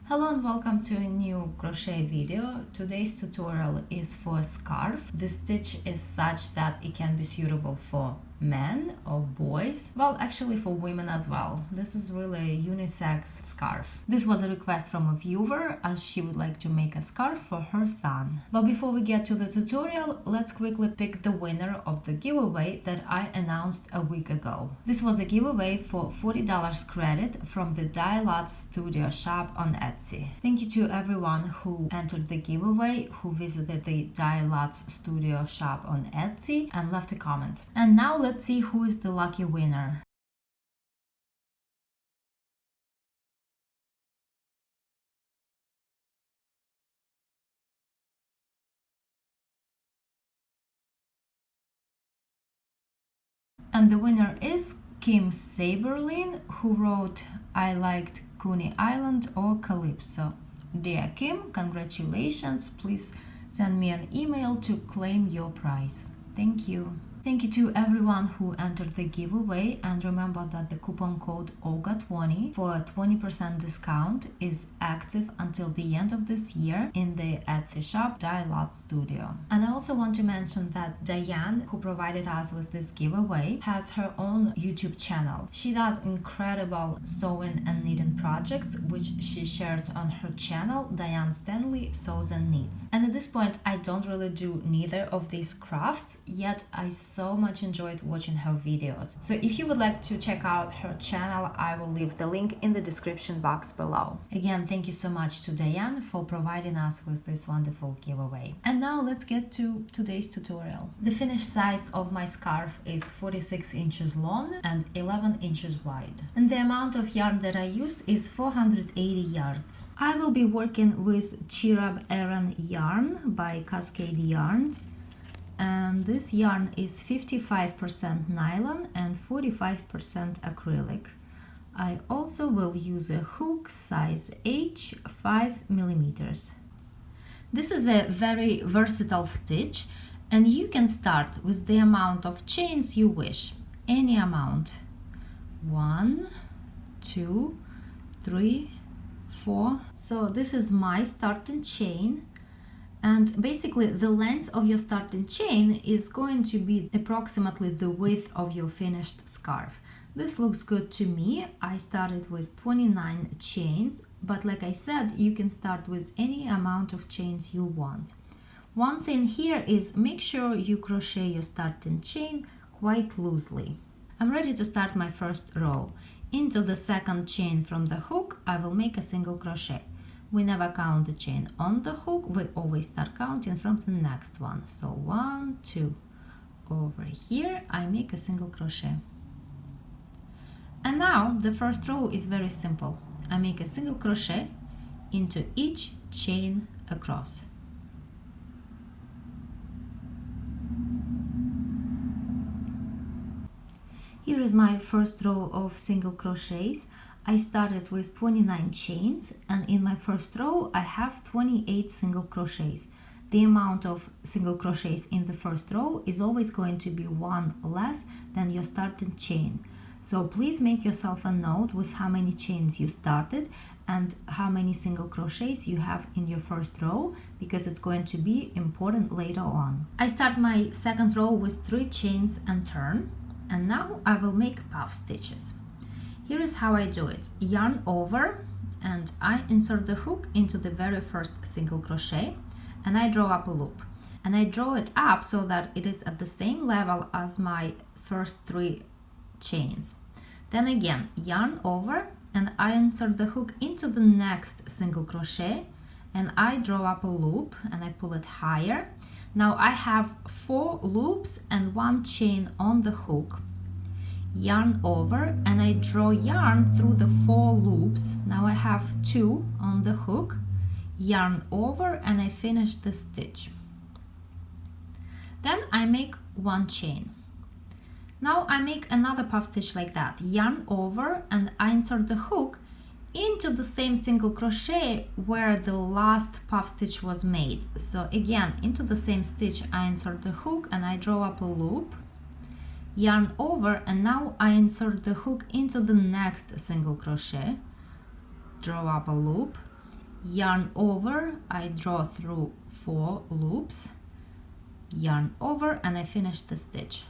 Hello and welcome to a new crochet video. Today's tutorial is for a scarf. The stitch is such that it can be suitable for men or boys, well, actually for women as well. This is really a unisex scarf. This was a request from a viewer as she would like to make a scarf for her son. But before we get to the tutorial, let's quickly pick the winner of the giveaway that I announced a week ago. This was a giveaway for $40 credit from the Dialots Studio shop on Etsy. Thank you to everyone who entered the giveaway, who visited the Dialots Studio shop on Etsy and left a comment. And now let's see who is the lucky winner. And the winner is Kim Saberlin, who wrote, "I liked Coney Island or Calypso." Dear Kim, congratulations. Please send me an email to claim your prize. Thank you. Thank you to everyone who entered the giveaway, and remember that the coupon code Olga20 for a 20% discount is active until the end of this year in the Etsy shop Dialot Studio. And I also want to mention that Diane, who provided us with this giveaway, has her own YouTube channel. She does incredible sewing and knitting projects which she shares on her channel, Diane Stanley Sews and Knits. And at this point I don't really do neither of these crafts, yet I so much enjoyed watching her videos. So if you would like to check out her channel, I will leave the link in the description box below. Again, thank you so much to Diane for providing us with this wonderful giveaway. And now let's get to today's tutorial. The finished size of my scarf is 46 inches long and 11 inches wide. And the amount of yarn that I used is 480 yards. I will be working with Cherub Aran yarn by Cascade Yarns. And this yarn is 55% nylon and 45% acrylic. I also will use a hook size H 5 millimeters. This is a very versatile stitch, and you can start with the amount of chains you wish, any amount. 1, 2, 3, 4. So this is my starting chain. And basically the length of your starting chain is going to be approximately the width of your finished scarf. This looks good to me. I started with 29 chains, but like I said, you can start with any amount of chains you want. One thing here is make sure you crochet your starting chain quite loosely. I'm ready to start my first row. Into the second chain from the hook, I will make a single crochet. We never count the chain on the hook, we always start counting from the next one. So 1, 2. Over here I make a single crochet. And now the first row is very simple. I make a single crochet into each chain across. Here is my first row of single crochets. I started with 29 chains, and in my first row I have 28 single crochets. The amount of single crochets in the first row is always going to be one less than your starting chain. So please make yourself a note with how many chains you started and how many single crochets you have in your first row, because it's going to be important later on. I start my second row with 3 chains and turn, and now I will make puff stitches. Here is how I do it. Yarn over, and I insert the hook into the very first single crochet, and I draw up a loop. And I draw it up so that it is at the same level as my first 3 chains. Then again, yarn over, and I insert the hook into the next single crochet, and I draw up a loop, and I pull it higher. Now I have 4 loops and 1 chain on the hook. Yarn over, and I draw yarn through the 4 loops. Now I have 2 on the hook. Yarn over, and I finish the stitch. Then I make 1 chain. Now I make another puff stitch like that. Yarn over, and I insert the hook into the same single crochet where the last puff stitch was made. So again, into the same stitch I insert the hook, and I draw up a loop. Yarn over, and now I insert the hook into the next single crochet, draw up a loop, yarn over, I draw through 4 loops, yarn over, and I finish the stitch.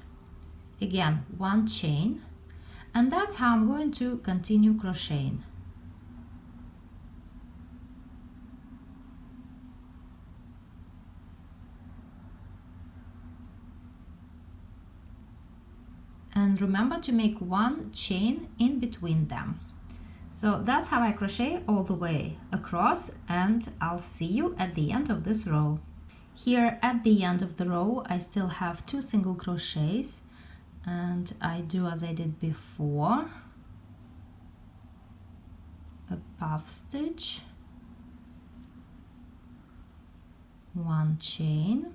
Again, 1 chain, and that's how I'm going to continue crocheting. And remember to make 1 chain in between them. So that's how I crochet all the way across, and I'll see you at the end of this row. Here at the end of the row I still have 2 single crochets, and I do as I did before, a puff stitch, 1 chain.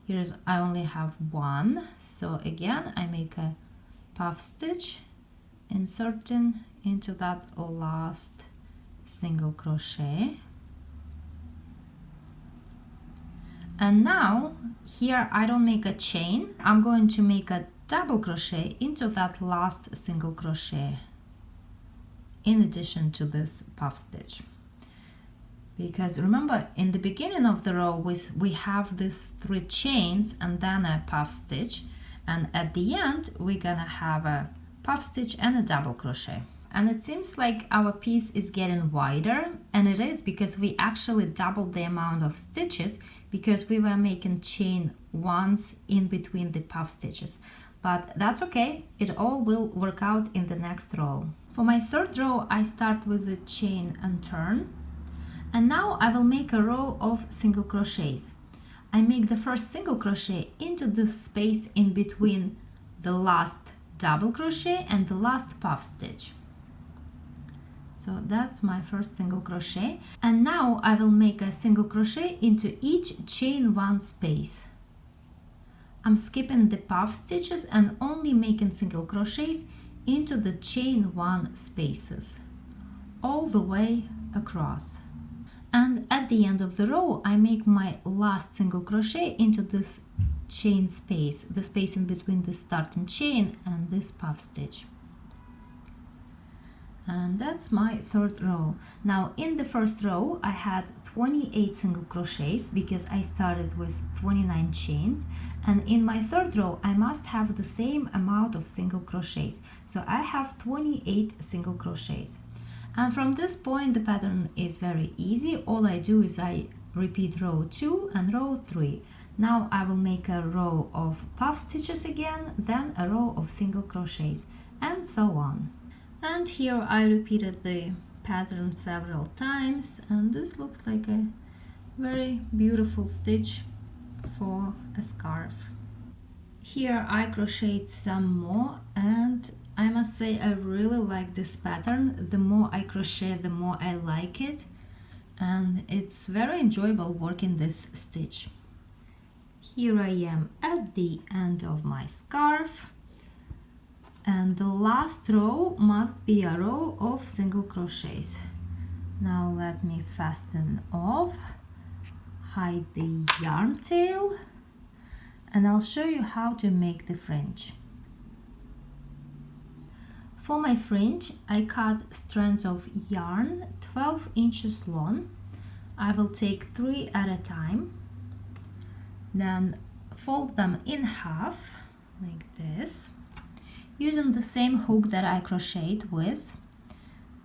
Here's I only have 1, so again I make a puff stitch, inserting into that last single crochet. And now here I don't make a chain, I'm going to make a double crochet into that last single crochet in addition to this puff stitch. Because remember, in the beginning of the row we have these 3 chains and then a puff stitch, and at the end we're gonna have a puff stitch and a double crochet. And it seems like our piece is getting wider, and it is because we actually doubled the amount of stitches because we were making chain once in between the puff stitches. But that's okay, it all will work out in the next row. For my 3rd row I start with a chain and turn, and now I will make a row of single crochets. I make the first single crochet into this space in between the last double crochet and the last puff stitch. So that's my first single crochet, and now I will make a single crochet into each chain 1 space. I'm skipping the puff stitches and only making single crochets into the chain 1 spaces all the way across. And at the end of the row I make my last single crochet into this chain space, the space in between the starting chain and this puff stitch. And that's my 3rd row. Now in the 1st row I had 28 single crochets because I started with 29 chains, and in my 3rd row I must have the same amount of single crochets, so I have 28 single crochets. And from this point the pattern is very easy. All I do is I repeat row 2 and row 3. Now I will make a row of puff stitches again, then a row of single crochets, and so on. And here I repeated the pattern several times, and this looks like a very beautiful stitch for a scarf. Here I crocheted some more, and I must say I really like this pattern. The more I crochet, the more I like it, and it's very enjoyable working this stitch. Here I am at the end of my scarf, and the last row must be a row of single crochets. Now let me fasten off, hide the yarn tail, and I'll show you how to make the fringe. For my fringe I cut strands of yarn 12 inches long. I will take 3 at a time, then fold them in half like this, using the same hook that I crocheted with.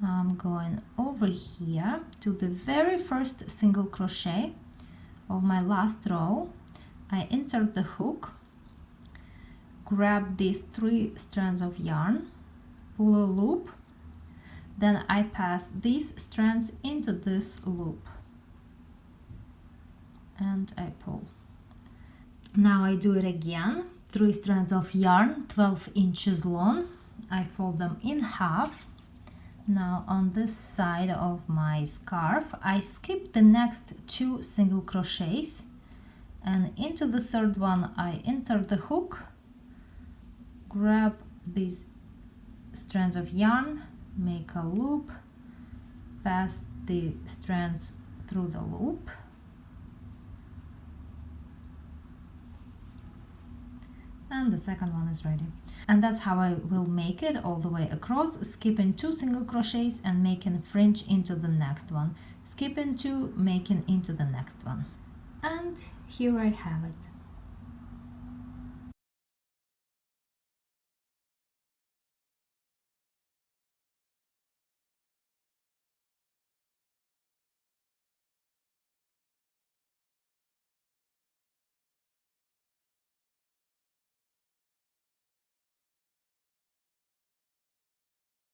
I'm going over here to the very first single crochet of my last row. I insert the hook, grab these 3 strands of yarn, pull a loop, then I pass these strands into this loop and I pull. Now I do it again. 3 strands of yarn 12 inches long, I fold them in half. Now on this side of my scarf I skip the next 2 single crochets, and into the 3rd one I insert the hook, grab these strands of yarn, make a loop, pass the strands through the loop, and the second one is ready. And that's how I will make it all the way across, skipping 2 single crochets and making fringe into the next one. skipping 2, making into the next one. And here I have it.